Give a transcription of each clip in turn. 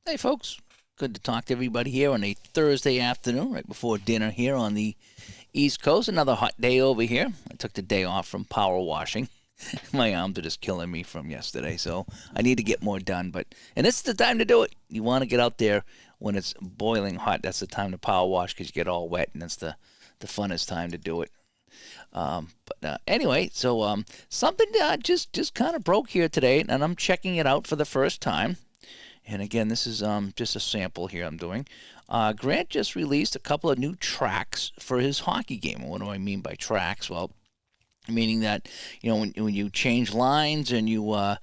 Hey, folks. Good to talk to everybody here on a Thursday afternoon, right before dinner here on the East Coast. Another hot day over here. I took the day off from power washing. My arms are just killing me from yesterday, so I need to get more done. And it's the time to do it. You want to get out there when it's boiling hot. That's the time to power wash because you get all wet, and that's the funnest time to do it. Anyway, so something just kind of broke here today, and I'm checking it out for the first time. And again, this is just a sample here I'm doing. Grant just released a couple of new tracks for his hockey game. What do I mean by tracks? Well, meaning that when you change lines and you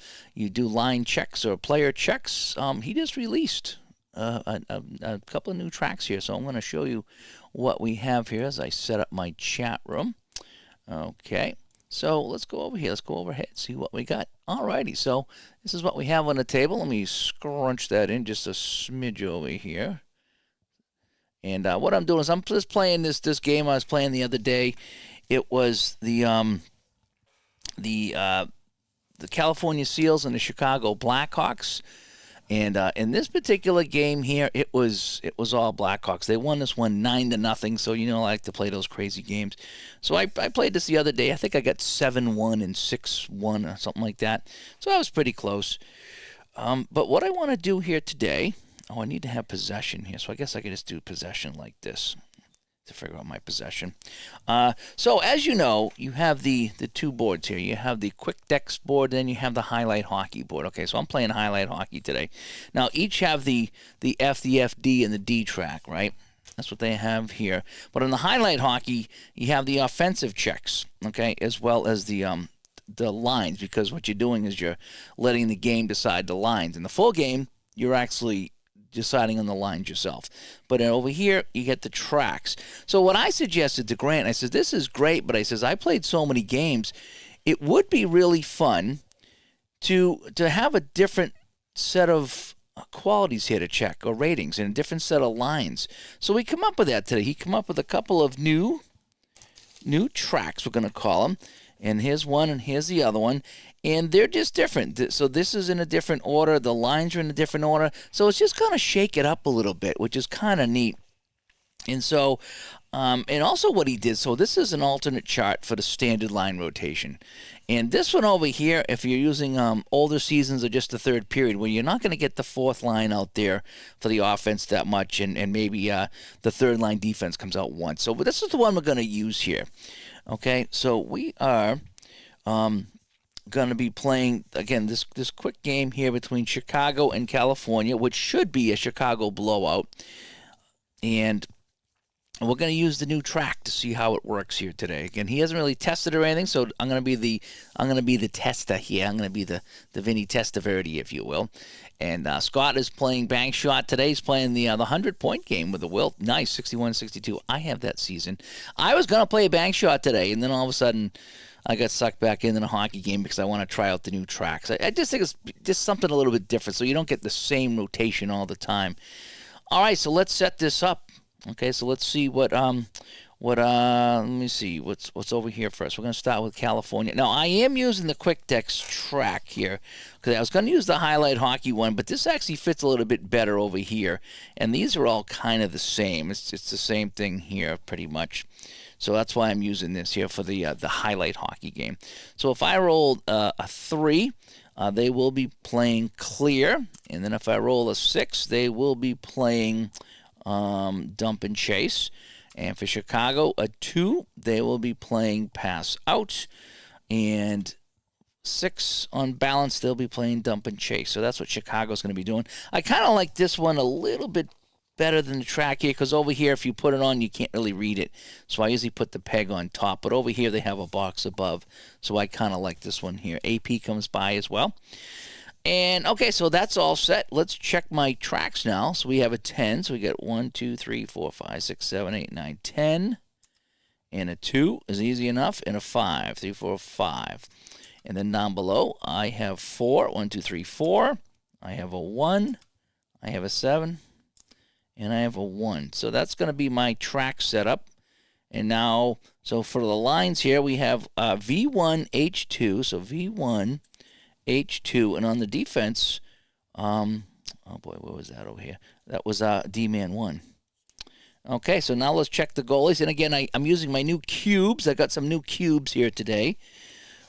do line checks or player checks, he just released a couple of new tracks here. So I'm going to show you what we have here as I set up my chat room. Okay. So let's go over here. Let's go overhead, see what we got. Alrighty, so this is what we have on the table. Let me scrunch that in just a smidge over here. And what I'm doing is I'm just playing this game I was playing the other day. It was the California Seals and the Chicago Blackhawks. And in this particular game here, it was all Blackhawks. They won this one 9-0. So I like to play those crazy games. So I played this the other day. I think I got 7-1 and 6-1 or something like that. So I was pretty close. But what I want to do here today, I need to have possession here. So I guess I could just do possession like this to figure out my possession. So as you know, you have the two boards here. You have the Quick Decks board, then you have the Highlight Hockey board. Okay, so I'm playing Highlight Hockey today. Now each have the F, the FD, and the D track, right? That's what they have here. But on the Highlight Hockey, you have the offensive checks, okay, as well as the lines, because what you're doing is you're letting the game decide the lines. In the full game, you're actually deciding on the lines yourself. But over here, you get the tracks. So what I suggested to Grant, I said, this is great, but I played so many games, it would be really fun to have a different set of qualities here to check, or ratings, and a different set of lines. So we come up with that today. He come up with a couple of new tracks, we're going to call them. And here's one, and here's the other one. And they're just different. So this is in a different order. The lines are in a different order. So it's just going to shake it up a little bit, which is kind of neat. And so, and also what he did, so this is an alternate chart for the standard line rotation. And this one over here, if you're using older seasons or just the third period, where you're not going to get the fourth line out there for the offense that much, and maybe the third line defense comes out once. So this is the one we're going to use here. Okay, so we are going to be playing, again, this quick game here between Chicago and California, which should be a Chicago blowout. And we're going to use the new track to see how it works here today. Again, he hasn't really tested or anything, so I'm going to be the tester here. I'm going to be the Vinny Testaverde, if you will. And Scott is playing Bank Shot today. He's playing the 100-point game with the Wilt. Nice, 61-62. I have that season. I was going to play a Bank Shot today, and then all of a sudden I got sucked back into the hockey game because I want to try out the new tracks. I just think it's just something a little bit different, so you don't get the same rotation all the time. All right, so let's set this up. Okay, so let's see what let me see what's over here first. We're going to start with California. Now, I am using the Quick Decks track here because I was going to use the Highlight Hockey one, but this actually fits a little bit better over here. And these are all kind of the same. It's the same thing here pretty much. So that's why I'm using this here for the Highlight Hockey game. So if I roll a 3, they will be playing clear. And then if I roll a 6, they will be playing dump and chase. And for Chicago, a 2, they will be playing pass out. And 6 on balance, they'll be playing dump and chase. So that's what Chicago's going to be doing. I kind of like this one a little bit better than the track here, because over here, if you put it on, you can't really read it. So I usually put the peg on top. But over here, they have a box above. So I kind of like this one here. AP comes by as well. And, okay, so that's all set. Let's check my tracks now. So we have a 10. So we got 1, 2, 3, 4, 5, 6, 7, 8, 9, 10. And a 2 is easy enough. And a 5, 3, 4, 5. And then down below, I have 4. 1, 2, 3, 4. I have a 1. I have a 7. And I have a 1. So that's going to be my track setup. And now, so for the lines here, we have V1, H2. So V1, H2, and on the defense, Oh boy, what was that over here? That was D-Man 1. Okay, so now let's check the goalies. And again, I'm using my new cubes. I got some new cubes here today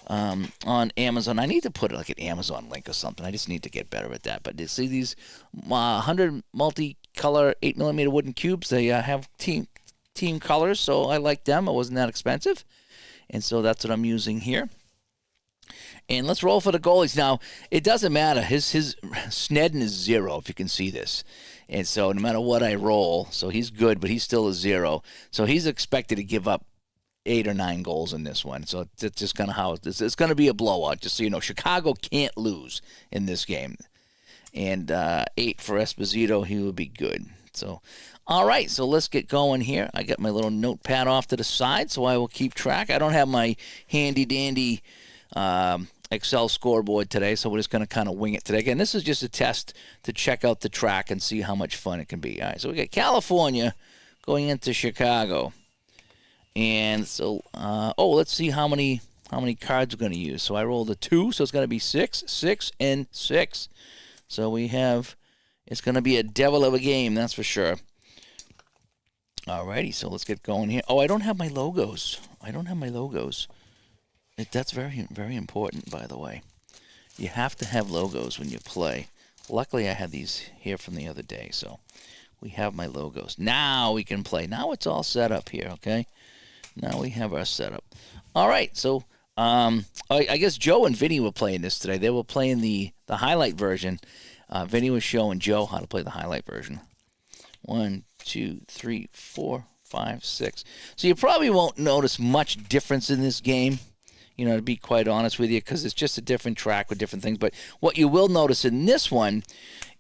on Amazon. I need to put like an Amazon link or something. I just need to get better at that. But you see these 100 multicolor 8mm wooden cubes? They have team colors, so I like them. It wasn't that expensive. And so that's what I'm using here. And let's roll for the goalies. Now, it doesn't matter. His Snedden is 0, if you can see this. And so no matter what I roll, so he's good, but he's still a 0. So he's expected to give up 8 or 9 goals in this one. So it's just kind of how it's going to be a blowout, just so you know. Chicago can't lose in this game. And 8 for Esposito, he would be good. So, all right, so let's get going here. I got my little notepad off to the side, so I will keep track. I don't have my handy-dandy Excel scoreboard today, so we're just going to kind of wing it today. Again, this is just a test to check out the track and see how much fun it can be. All right, so we got California going into Chicago. And so, let's see how many cards we're going to use. So I rolled a 2, so it's going to be 6, 6, and 6. So we have, it's going to be a devil of a game, that's for sure. Alrighty, so let's get going here. Oh, I don't have my logos. That's very, very important, by the way. You have to have logos when you play. Luckily, I had these here from the other day, so we have my logos. Now we can play. Now it's all set up here, okay? Now we have our setup. All right, so I guess Joe and Vinny were playing this today. They were playing the highlight version. Vinny was showing Joe how to play the highlight version. 1, 2, 3, 4, 5, 6. So you probably won't notice much difference in this game, you know, to be quite honest with you, because it's just a different track with different things. But what you will notice in this one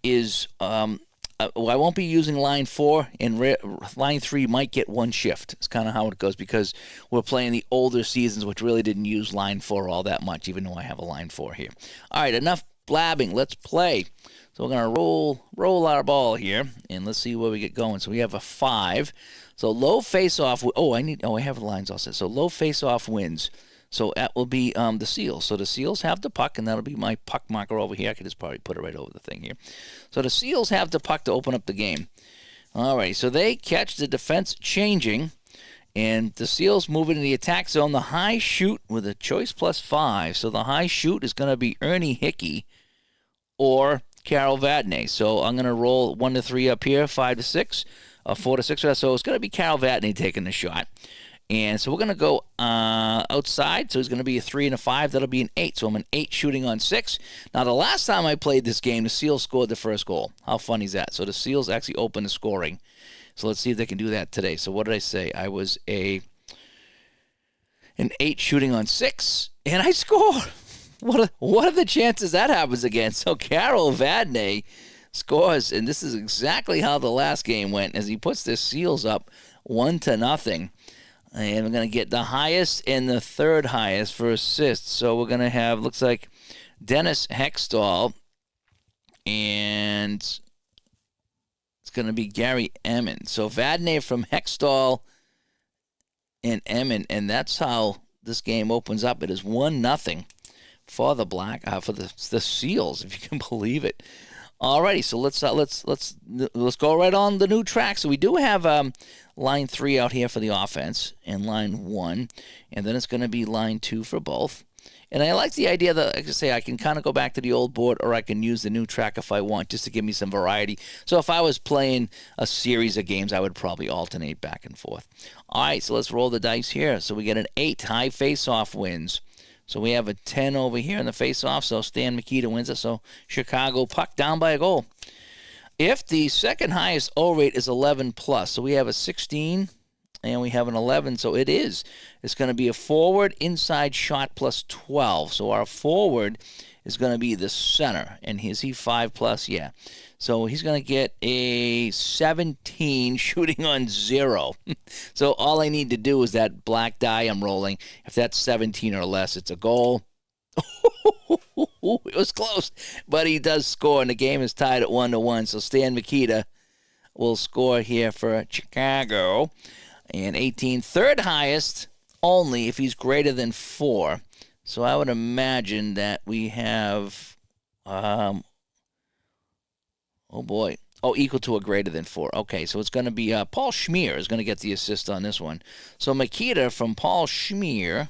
is I won't be using line 4, and line 3 might get 1 shift. It's kind of how it goes, because we're playing the older seasons, which really didn't use line 4 all that much, even though I have a line 4 here. All right, enough blabbing. Let's play. So we're going to roll our ball here, and let's see where we get going. So we have a 5. So low face-off. I have the lines all set. So low face-off wins. So that will be the Seals. So the Seals have the puck, and that'll be my puck marker over here. I could just probably put it right over the thing here. So the Seals have the puck to open up the game. All right, so they catch the defense changing, and the Seals move into the attack zone. The high shoot with a choice +5. So the high shoot is going to be Ernie Hickey or Carol Vadnais. So I'm going to roll 1 to 3 up here, 5 to 6, 4 to 6. So it's going to be Carol Vadnais taking the shot. And so we're going to go outside. So it's going to be a 3 and a 5. That'll be an 8. So I'm an 8 shooting on 6. Now, the last time I played this game, the Seals scored the first goal. How funny is that? So the Seals actually opened the scoring. So let's see if they can do that today. So what did I say? I was an 8 shooting on 6, and I score. What are the chances that happens again? So Carol Vadnais scores, and this is exactly how the last game went, as he puts the Seals up 1-0. And we're going to get the highest and the third highest for assists. So we're going to have, looks like, Dennis Hextall, and it's going to be Gary Emmons. So Vadnais from Hextall and Emmons, and that's how this game opens up. It is 1-0 for the the Seals, if you can believe it. Alrighty, so let's go right on the new track. So we do have line 3 out here for the offense, and line 1, and then it's going to be line 2 for both. And I like the idea that, like I say, I can kind of go back to the old board, or I can use the new track if I want, just to give me some variety. So if I was playing a series of games, I would probably alternate back and forth. All right, so let's roll the dice here. So we get an 8, high face-off wins. So we have a 10 over here in the face-off, so Stan Mikita wins it. So Chicago puck down by a goal. If the second highest O rate is 11 plus, so we have a 16 and we have an 11, so it's going to be a forward inside shot +12. So our forward is going to be the center, and is he 5 plus? Yeah. So he's going to get a 17 shooting on 0. So all I need to do is that black die I'm rolling. If that's 17 or less, it's a goal. It was close, but he does score, and the game is tied at 1-1. So Stan Mikita will score here for Chicago. And 18, third highest only if he's greater than 4. So I would imagine that we have, Oh, boy. Oh, equal to or greater than 4. Okay, so it's going to be Paul Schmier is going to get the assist on this one. So Makita from Paul Schmier.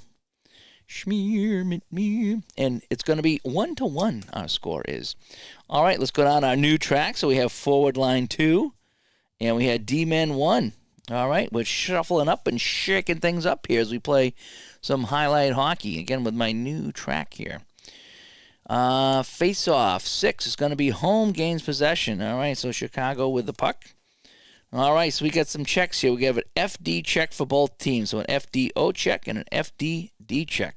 And it's going to be 1-1, our score is. All right, let's go down our new track. So we have forward line 2, and we had D-men 1. All right, we're shuffling up and shaking things up here as we play some highlight hockey, again with my new track here. Face-off 6 is going to be home gains possession. All right, so Chicago with the puck. All right, so we got some checks here. We have an FD check for both teams, so an FDO check and an FDD check.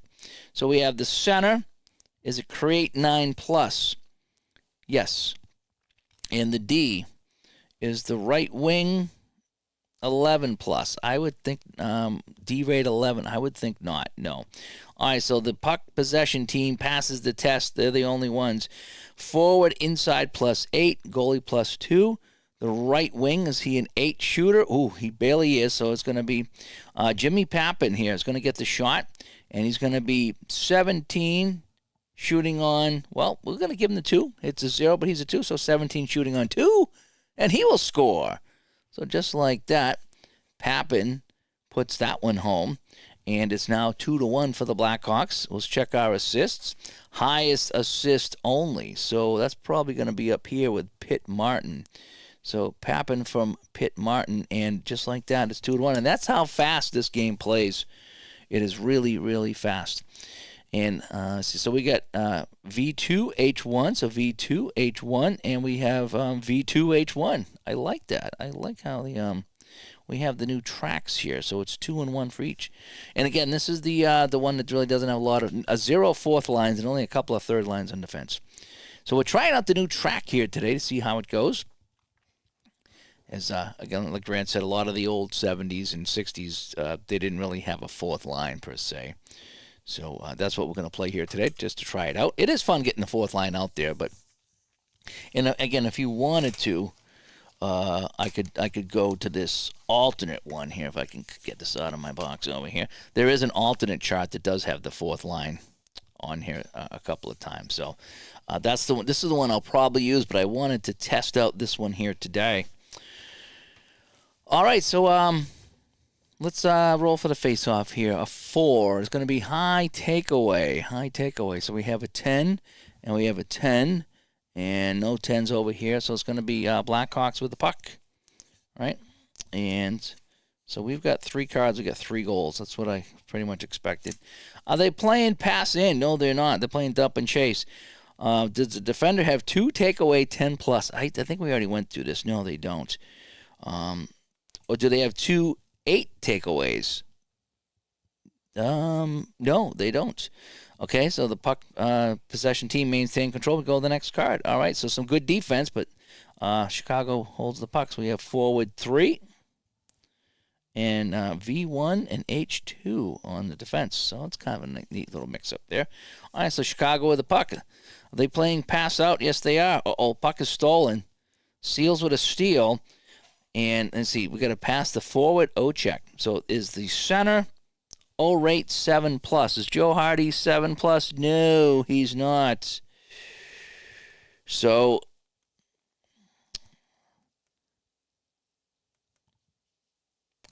So we have the center is a create 9+. Yes. And the D is the right wing 11+. I would think D rate 11. I would think not. No. All right, so the puck possession team passes the test. They're the only ones. Forward inside +8, goalie +2. The right wing, is he an 8 shooter? Ooh, he barely is, so it's going to be Jimmy Pappen here is going to get the shot, and he's going to be 17 shooting on, well, we're going to give him the 2. It's a 0, but he's a 2, so 17 shooting on 2, and he will score. So just like that, Pappen puts that one home, and it's now 2-1 for the Blackhawks. Let's check our assists. Highest assist only, so that's probably going to be up here with Pitt Martin. So Pappen from Pitt Martin, and just like that, it's 2-1. And that's how fast this game plays. It is really, really fast. And so we got V2H1, so V2H1, and we have V2H1. I like that. I like how we have the new tracks here. So it's 2-1 for each. And again, this is the one that really doesn't have a lot of 0 fourth lines and only a couple of third lines on defense. So we're trying out the new track here today to see how it goes. As, again, like Grant said, a lot of the old 70s and 60s, they didn't really have a fourth line per se. So that's what we're going to play here today, just to try it out. It is fun getting the fourth line out there, but and again, if you wanted to, I could go to this alternate one here if I can get this out of my box over here. There is an alternate chart that does have the fourth line on here a couple of times. So that's the one. This is the one I'll probably use, but I wanted to test out this one here today. All right, so let's roll for the face-off here. A 4 is going to be high takeaway. High takeaway. So we have a 10, and we have a 10, and no 10s over here. So it's going to be Blackhawks with the puck, right? And so we've got 3 cards. We got 3 goals. That's what I pretty much expected. Are they playing pass in? No, they're not. They're playing dump and chase. Does the defender have 2 takeaway 10+? I think we already went through this. No, they don't. Or do they have 2 8 takeaways? No, they don't. Okay, so the puck possession team maintain control. We go to the next card. All right, so some good defense, but Chicago holds the puck. So we have forward 3 and V1 and H2 on the defense. So it's kind of a neat little mix-up there. All right, so Chicago with the puck. Are they playing pass out? Yes, they are. Uh-oh, puck is stolen. Seals with a steal. And let's see, we got to pass the forward O check. So is the center O rate 7+? Is Joe Hardy 7+? No, he's not. So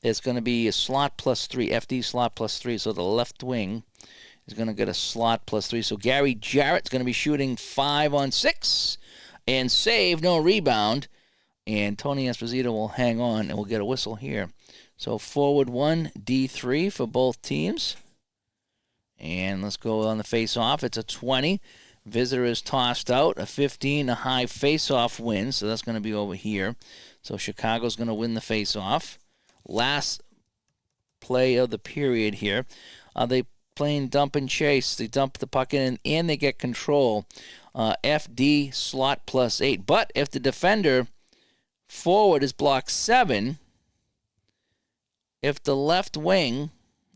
it's going to be a slot +3, FD slot +3. So the left wing is going to get a slot +3. So Gary Jarrett's going to be shooting 5 on 6 and save, no rebound. And Tony Esposito will hang on, and we'll get a whistle here. So forward 1, D3 for both teams. And let's go on the face-off. It's a 20. Visitor is tossed out. A 15, a high face-off win. So that's going to be over here. So Chicago's going to win the face-off. Last play of the period here. They playing dump and chase. They dump the puck in, and they get control. FD slot +8. But if the defender forward is block 7, if the left wing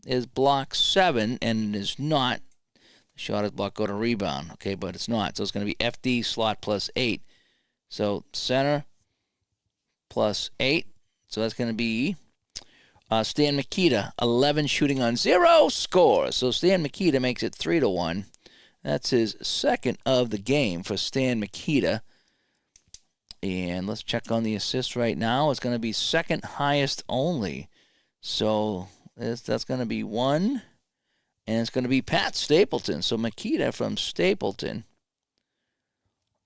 is block 7, and it is not, the shot is blocked, go to rebound, okay, but it's not. So it's going to be FD slot +8. So center +8. So that's going to be Stan Mikita, 11 shooting on 0, scores. So Stan Mikita makes it 3-1. That's his second of the game for Stan Mikita. And let's check on the assists right now. It's going to be second highest only. So that's going to be 1. And it's going to be Pat Stapleton. So Makita from Stapleton.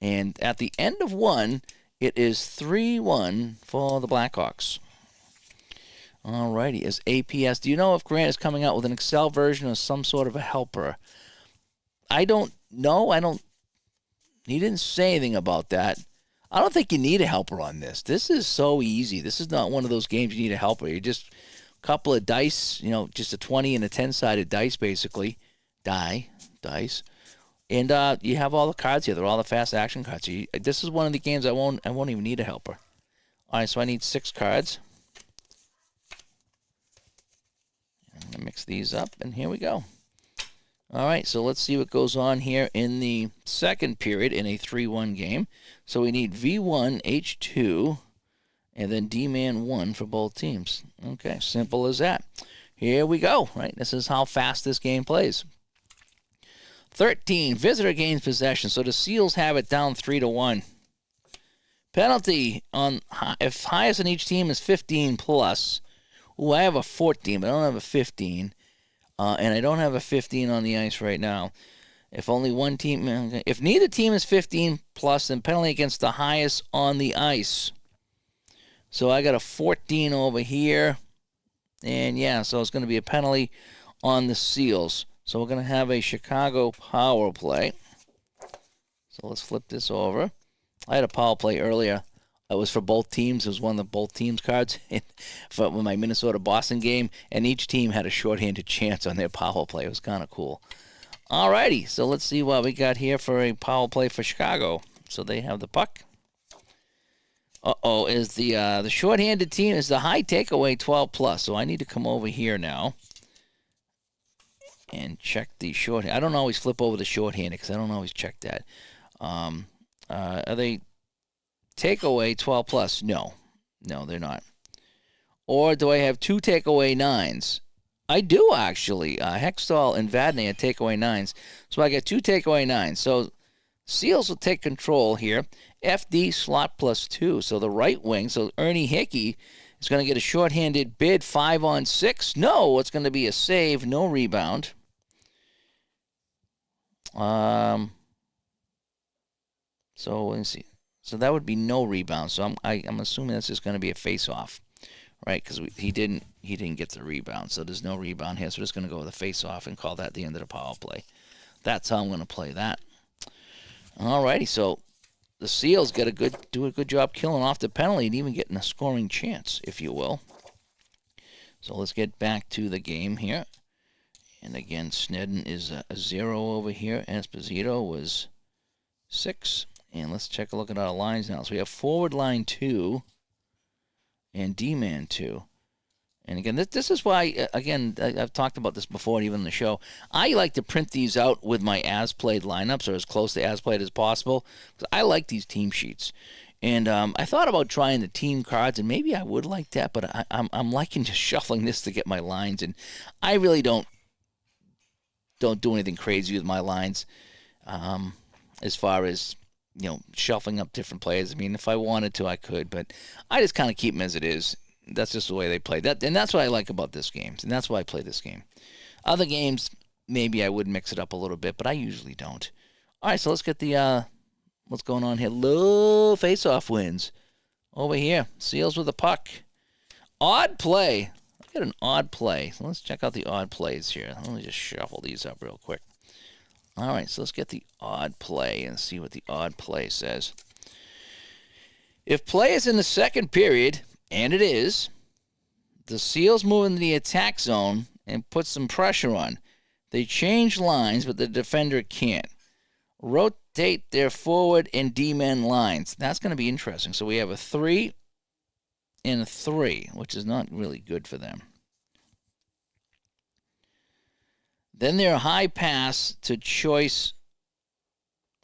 And at the end of 1, it is 3-1 for the Blackhawks. All righty. As APS, do you know if Grant is coming out with an Excel version or some sort of a helper? I don't know. He didn't say anything about that. I don't think you need a helper on this. This is so easy. This is not one of those games you need a helper. You just a couple of dice, just a 20 and a 10-sided dice, basically. Dice. And you have all the cards here. They're all the fast action cards. So this is one of the games I won't even need a helper. All right, so I need 6 cards. I'm going to mix these up, and here we go. All right, so let's see what goes on here in the second period in a 3-1 game. So we need V1, H2, and then D-Man 1 for both teams. Okay, simple as that. Here we go, right? This is how fast this game plays. 13, visitor gains possession. So the Seals have it down 3-1. Penalty if highest on each team is 15 plus. Ooh, I have a 14, but I don't have a 15. And I don't have a 15 on the ice right now. If neither team is 15 plus, then penalty against the highest on the ice. So I got a 14 over here. And yeah, so it's going to be a penalty on the Seals. So we're going to have a Chicago power play. So let's flip this over. I had a power play earlier. It was for both teams. It was one of the both teams cards for my Minnesota-Boston game, and each team had a shorthanded chance on their power play. It was kind of cool. All righty, so let's see what we got here for a power play for Chicago. So they have the puck. Is the shorthanded team is the high takeaway 12 plus. So I need to come over here now and check the shorthand. I don't always flip over the shorthanded because I don't always check that. Are they takeaway 12 plus? No, they're not. Or do I have 2 takeaway 9s? I do actually. Hextall and Vadnais are takeaway 9s. So I get 2 takeaway 9s. So Seals will take control here. FD slot +2. So the right wing. So Ernie Hickey is going to get a shorthanded bid 5-on-6. No, it's going to be a save, no rebound. So let's see. So that would be no rebound. So I'm assuming this is going to be a face-off, right? Because he didn't get the rebound. So there's no rebound here. So we're just going to go with a face-off and call that the end of the power play. That's how I'm going to play that. All righty. So the Seals do a good job killing off the penalty and even getting a scoring chance, if you will. So let's get back to the game here. And again, Snedden is a 0 over here. Esposito was 6. And let's take a look at our lines now. So we have forward line 2 and D-man 2. And again, this is why, again, I've talked about this before, even in the show. I like to print these out with my as-played lineups, or as close to as-played as possible, because I like these team sheets. And I thought about trying the team cards, and maybe I would like that, but I'm liking just shuffling this to get my lines. And I really don't do anything crazy with my lines as far as, shuffling up different players. I mean, if I wanted to, I could, but I just kind of keep them as it is. That's just the way they play. And that's what I like about this game, and that's why I play this game. Other games, maybe I would mix it up a little bit, but I usually don't. All right, so let's get the what's going on here. Low face-off wins over here. Seals with the puck. Odd play. Let's get an odd play. So let's check out the odd plays here. Let me just shuffle these up real quick. All right, so let's get the odd play and see what the odd play says. If play is in the second period, and it is, the Seals move into the attack zone and put some pressure on. They change lines, but the defender can't. Rotate their forward and D-men lines. That's going to be interesting. So we have a 3 and a 3, which is not really good for them. Then their high pass to choice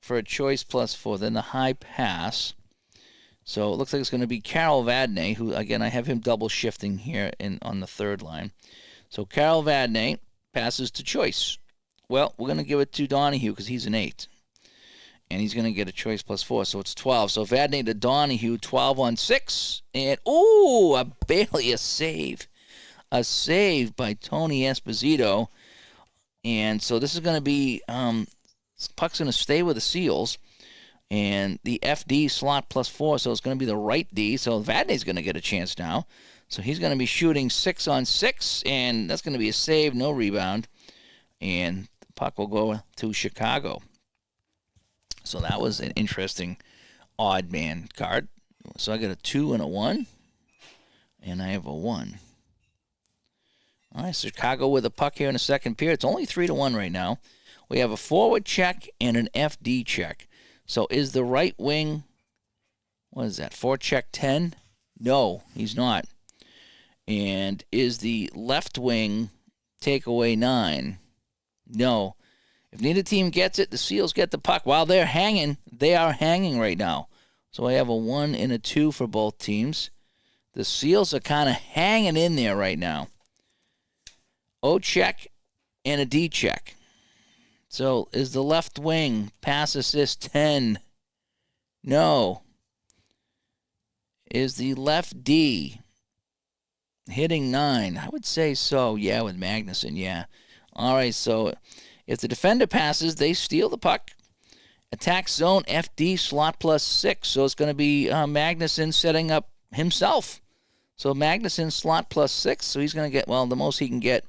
for a choice +4. Then the high pass. So it looks like it's going to be Carol Vadnais, who, again, I have him double shifting here on the third line. So Carol Vadnais passes to choice. Well, we're going to give it to Donahue because he's an 8. And he's going to get a choice +4, so it's 12. So Vadnais to Donahue, 12 on 6. And, barely a save. A save by Tony Esposito. And so this is going to be, puck's going to stay with the Seals. And the FD slot +4, so it's going to be the right D. So Vadnais going to get a chance now. So he's going to be shooting 6 on 6, and that's going to be a save, no rebound. And the puck will go to Chicago. So that was an interesting odd man card. So I got a 2 and a 1, and I have a 1. All right, Chicago with a puck here in the second period. It's only 3-1 right now. We have a forward check and an FD check. So is the right wing, what is that, forecheck 10? No, he's not. And is the left wing takeaway 9? No. If neither team gets it, the Seals get the puck. While they're hanging, they are hanging right now. So I have a 1 and a 2 for both teams. The Seals are kind of hanging in there right now. O check and a D check. So is the left wing pass assist 10? No. Is the left D hitting 9? I would say so. Yeah, with Magnuson, yeah. All right, so if the defender passes, they steal the puck. Attack zone FD slot +6. So it's going to be Magnuson setting up himself. So Magnuson slot +6. So he's going to get, the most he can get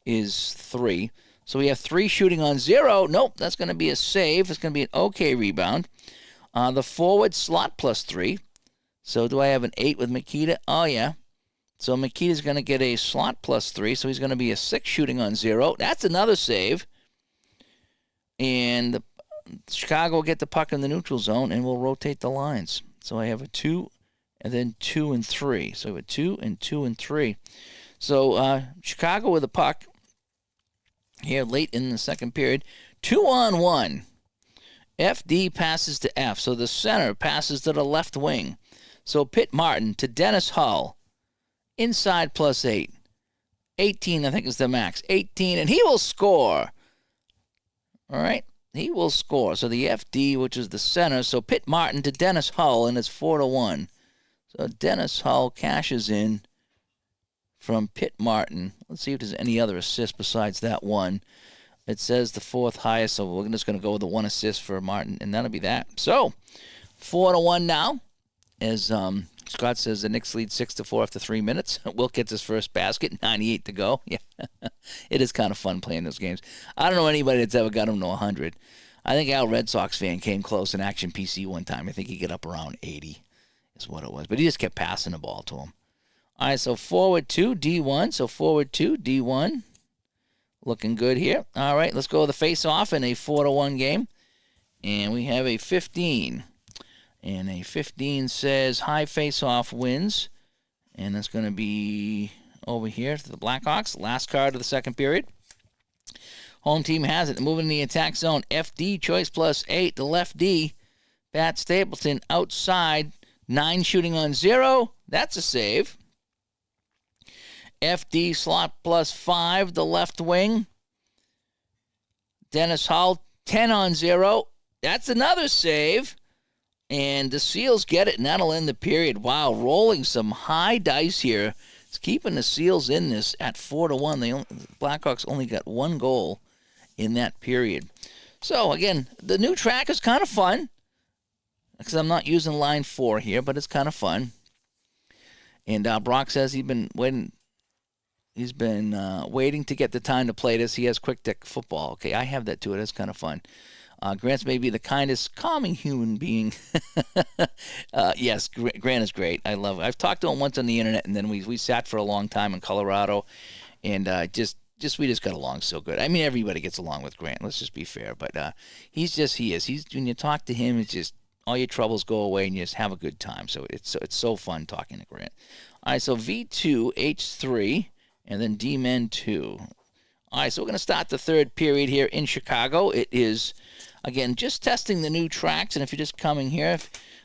is 3. So we have 3 shooting on 0. Nope, that's going to be a save. It's going to be an okay rebound. The forward slot +3. So do I have an 8 with Mikita? Oh, yeah. So Mikita's going to get a slot +3. So he's going to be a 6 shooting on 0. That's another save. And Chicago will get the puck in the neutral zone, and we'll rotate the lines. So I have a 2 and then 2 and 3. So I have a 2 and 2 and 3. So Chicago with the puck here late in the second period. 2-on-1. FD passes to F. So the center passes to the left wing. So Pitt Martin to Dennis Hull. Inside +8. 18, I think, is the max. 18, and he will score. All right, he will score. So the FD, which is the center, so Pitt Martin to Dennis Hull, and it's 4-1. So Dennis Hull cashes in from Pitt Martin. Let's see if there's any other assists besides that one. It says the 4th highest, so we're just going to go with the 1 assist for Martin, and that'll be that. So 4-1 now, as Scott says the Knicks lead 6-4 after 3 minutes. Wilt gets his first basket, 98 to go. Yeah, it is kind of fun playing those games. I don't know anybody that's ever got him to 100. I think Al Red Sox fan came close in Action PC one time. I think he got up around 80 is what it was. But he just kept passing the ball to him. All right, so forward 2, D1. So forward 2, D1. Looking good here. All right, let's go with the face-off in a 4-1 game. And we have a 15. And a 15 says high face-off wins. And that's going to be over here to the Blackhawks. Last card of the second period. Home team has it. Moving in the attack zone. FD choice +8. The left D. Pat Stapleton outside. 9 shooting on 0. That's a save. FD slot +5. The left wing. Dennis Hull. 10 on 0. That's another save. And the Seals get it, and that'll end the period. Wow, rolling some high dice here. It's keeping the Seals in this at 4-1. The Blackhawks only got 1 goal in that period. So, again, the new track is kind of fun. Because I'm not using line 4 here, but it's kind of fun. And Brock says he's been waiting. He's been waiting to get the time to play this. He has Quick Deck football. Okay, I have that too. That's kind of fun. Grant's maybe the kindest, calming human being. Yes, Grant is great. I love it. I've talked to him once on the internet, and then we sat for a long time in Colorado, and we just got along so good. I mean, everybody gets along with Grant. Let's just be fair. But he is. He's when you talk to him, it's just all your troubles go away, and you just have a good time. So it's so fun talking to Grant. All right, so V2, H3, and then D-Men 2. All right, so we're going to start the third period here in Chicago. It is, again, just testing the new tracks. And if you're just coming here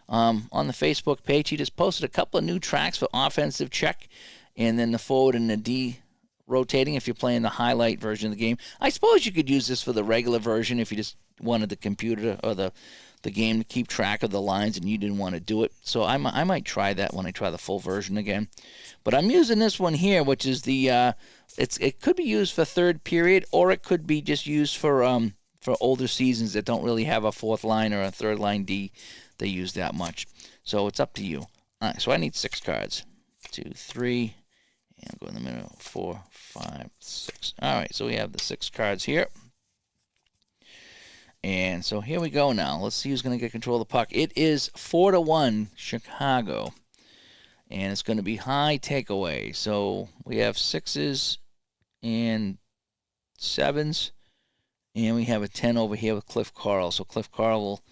on the Facebook page, he just posted a couple of new tracks for offensive check and then the forward and the D rotating if you're playing the highlight version of the game. I suppose you could use this for the regular version if you just wanted the computer or the the game to keep track of the lines and you didn't want to do it. So I might try that when I try the full version again. But I'm using this one here, which is the it could be used for third period, or it could be just used for older seasons that don't really have a fourth line or a third line D they use that much. So it's up to you. All right, so I need 6 cards. 2, 3, and I'll go in the middle. 4, 5, 6. All right, so we have the 6 cards here. And so here we go now. Let's see who's going to get control of the puck. It is 4-1 Chicago. And it's going to be high takeaway. So we have 6s and 7s. And we have a 10 over here with Cliff Carl. So Cliff Carl will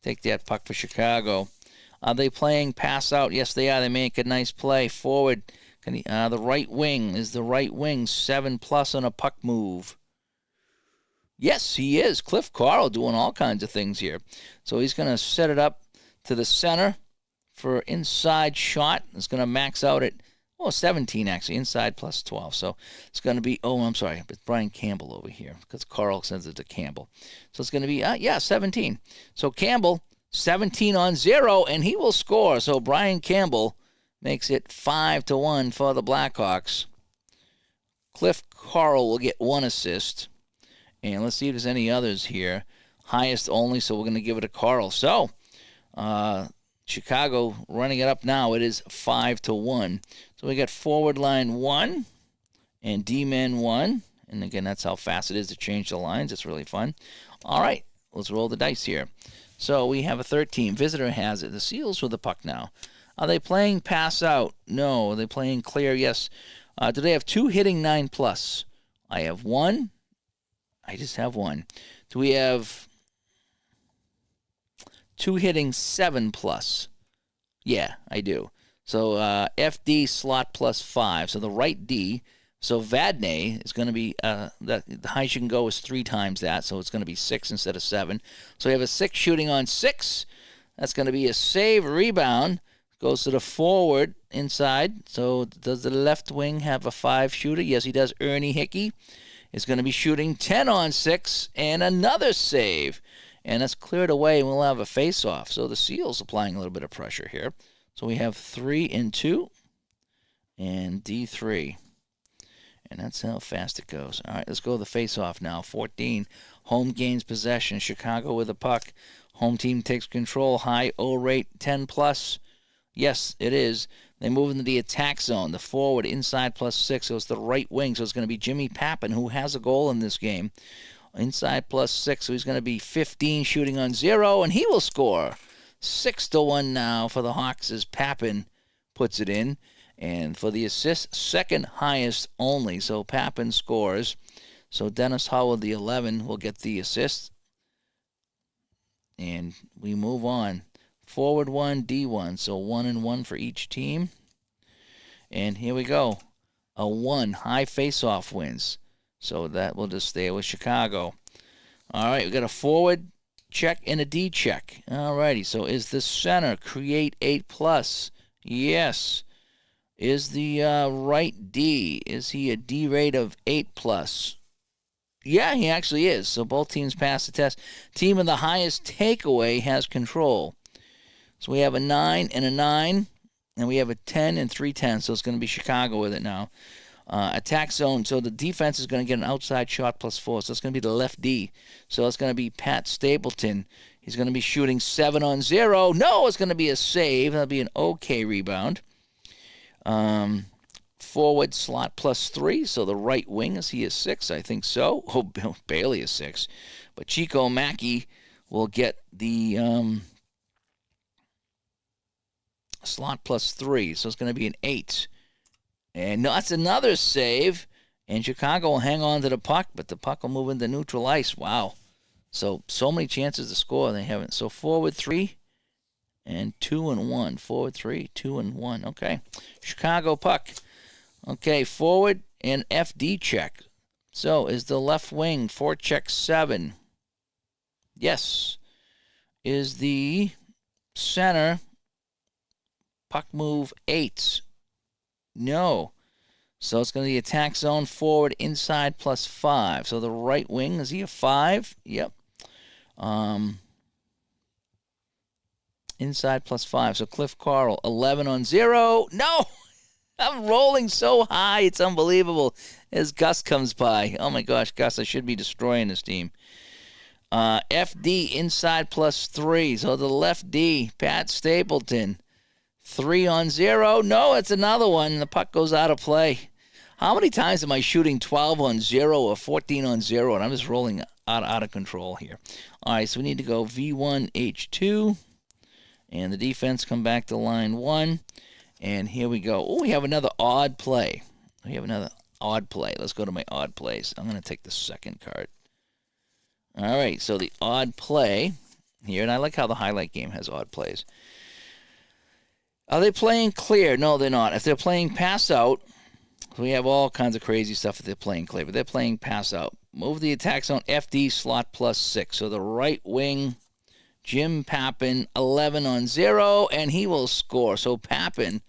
take that puck for Chicago. Are they playing pass out? Yes, they are. They make a nice play. Forward. The right wing. Is the right wing 7+ on a puck move? Yes, he is. Cliff Carl doing all kinds of things here. So he's going to set it up to the center for inside shot. It's going to max out at 17 actually, inside plus 12. So it's going to be, I'm sorry, it's Brian Campbell over here because Carl sends it to Campbell. So it's going to be, 17. So Campbell, 17 on 0, and he will score. So Brian Campbell makes it 5-1 for the Blackhawks. Cliff Carl will get 1 assist. And let's see if there's any others here. Highest only, so we're going to give it to Carl. So Chicago running it up now. It is 5-1. So we got forward line 1 and D-men 1. And again, that's how fast it is to change the lines. It's really fun. All right, let's roll the dice here. So we have a 13. Visitor has it. The Seals with the puck now. Are they playing pass out? No. Are they playing clear? Yes. Do they have 2 hitting 9+? I have 1. I just have 1. Do we have 2 hitting 7+? Yeah, I do. So FD slot +5. So the right D. So Vadnais is going to be, the highest you can go is 3 times that. So it's going to be 6 instead of 7. So we have a 6 shooting on 6. That's going to be a save, rebound. Goes to the forward inside. So does the left wing have a 5 shooter? Yes, he does. Ernie Hickey is going to be shooting 10 on 6 and another save. And that's cleared away, and we'll have a face-off. So the Seals applying a little bit of pressure here. So we have 3 and 2 and D3. And that's how fast it goes. All right, let's go to the face-off now. 14, home gains possession. Chicago with the puck. Home team takes control. High O rate, 10+. Yes, it is. They move into the attack zone. The forward inside +6. So it's the right wing. So it's going to be Jimmy Pappen, who has a goal in this game. Inside +6. So he's going to be 15 shooting on 0, and he will score. 6-1 now for the Hawks as Pappen puts it in. And for the assist, second highest only. So Pappen scores. So Dennis Howard, the 11, will get the assist. And we move on. Forward 1, D1. So 1 and 1 for each team. And here we go. A 1. High face-off wins. So that will just stay with Chicago. All right, we got a forward check and a D check. All righty, so is the center create 8+? Yes. Is the right D, is he a D rate of 8+? Yeah, he actually is. So both teams pass the test. Team with the highest takeaway has control. So we have a 9 and a 9, and we have a 10 and 3/10. So it's going to be Chicago with it now. Attack zone. So the defense is going to get an outside shot +4. So it's going to be the left D. So it's going to be Pat Stapleton. He's going to be shooting 7 on 0. No, it's going to be a save. That'll be an okay rebound. Forward slot +3. So the right wing, is he a 6? I think so. Oh, Bailey is 6. But Chico Mackey will get the slot +3. So it's going to be an 8. And no, that's another save. And Chicago will hang on to the puck, but the puck will move into neutral ice. Wow. So many chances to score. They haven't. So forward 3 and 2 and 1. Forward 3, 2 and 1. Okay. Chicago puck. Okay, forward and FD check. So is the left wing forecheck 7? Yes. Is the center puck move 8? No. So it's going to be attack zone forward inside +5. So the right wing, is he a 5? Yep. Inside +5. So Cliff Carl, 11 on 0. No! I'm rolling so high. It's unbelievable. As Gus comes by. Oh, my gosh, Gus, I should be destroying this team. FD inside +3. So the left D, Pat Stapleton, 3 on 0. No, it's another one. The puck goes out of play. How many times am I shooting 12 on 0 or 14 on 0? And I'm just rolling out of control here. All right, so we need to go V1, H2. And the defense come back to line 1. And here we go. Oh, we have another odd play. Let's go to my odd plays. I'm going to take the second card. All right, so the odd play here, and I like how the highlight game has odd plays. Are they playing clear? No, they're not. If they're playing pass out, we have all kinds of crazy stuff if they're playing clear, but they're playing pass out. Move the attack zone, FD slot +6. So the right wing, Jim Pappen, 11 on 0, and he will score. So Pappen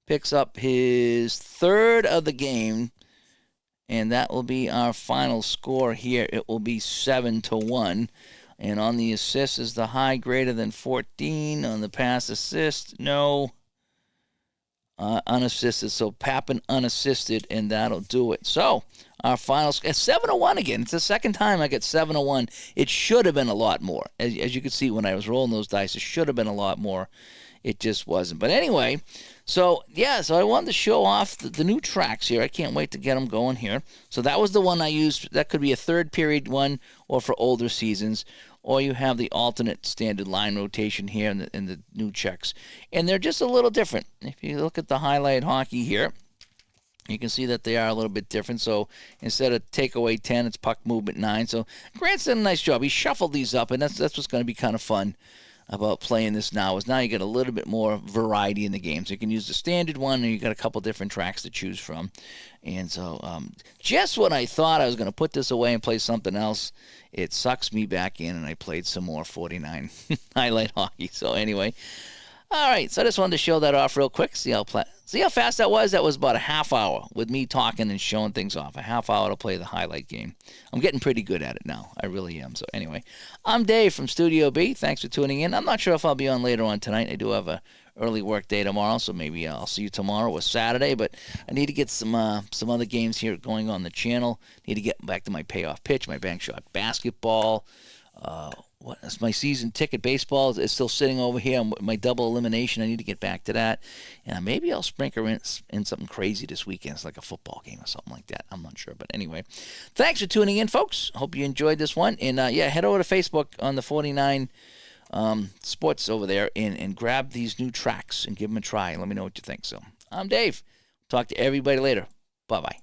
picks up his third of the game, and that will be our final score here. It will be 7-1. And on the assist is the high greater than 14. On the pass assist, no. Unassisted. So Pappen unassisted, and that'll do it. So our final score, 7-1 again. It's the second time I get 7-1. It should have been a lot more. As you could see when I was rolling those dice, it should have been a lot more. It just wasn't. But anyway, so I wanted to show off the new tracks here. I can't wait to get them going here. So that was the one I used. That could be a third period one or for older seasons. Or you have the alternate standard line rotation here in the new checks. And they're just a little different. If you look at the highlight hockey here, you can see that they are a little bit different. So instead of takeaway 10, it's puck movement 9. So Grant's done a nice job. He shuffled these up, and that's what's going to be kind of fun about playing this now, is now you get a little bit more variety in the game. So you can use the standard one, and you got a couple different tracks to choose from. And so just when I thought I was going to put this away and play something else, it sucks me back in, and I played some more 49 highlight hockey. So anyway, all right, so I just wanted to show that off real quick. See how fast that was? That was about a half hour with me talking and showing things off. A half hour to play the highlight game. I'm getting pretty good at it now. I really am. So anyway, I'm Dave from Studio B. Thanks for tuning in. I'm not sure if I'll be on later on tonight. I do have a early work day tomorrow, so maybe I'll see you tomorrow or Saturday. But I need to get some other games here going on the channel. Need to get back to my payoff pitch, my bank shot basketball. What is my season ticket baseball is still sitting over here. My double elimination, I need to get back to that. And maybe I'll sprinkle in something crazy this weekend. It's like a football game or something like that. I'm not sure. But anyway, thanks for tuning in, folks. Hope you enjoyed this one. And, head over to Facebook on the 49 Sports over there and grab these new tracks and give them a try. Let me know what you think. So I'm Dave. Talk to everybody later. Bye-bye.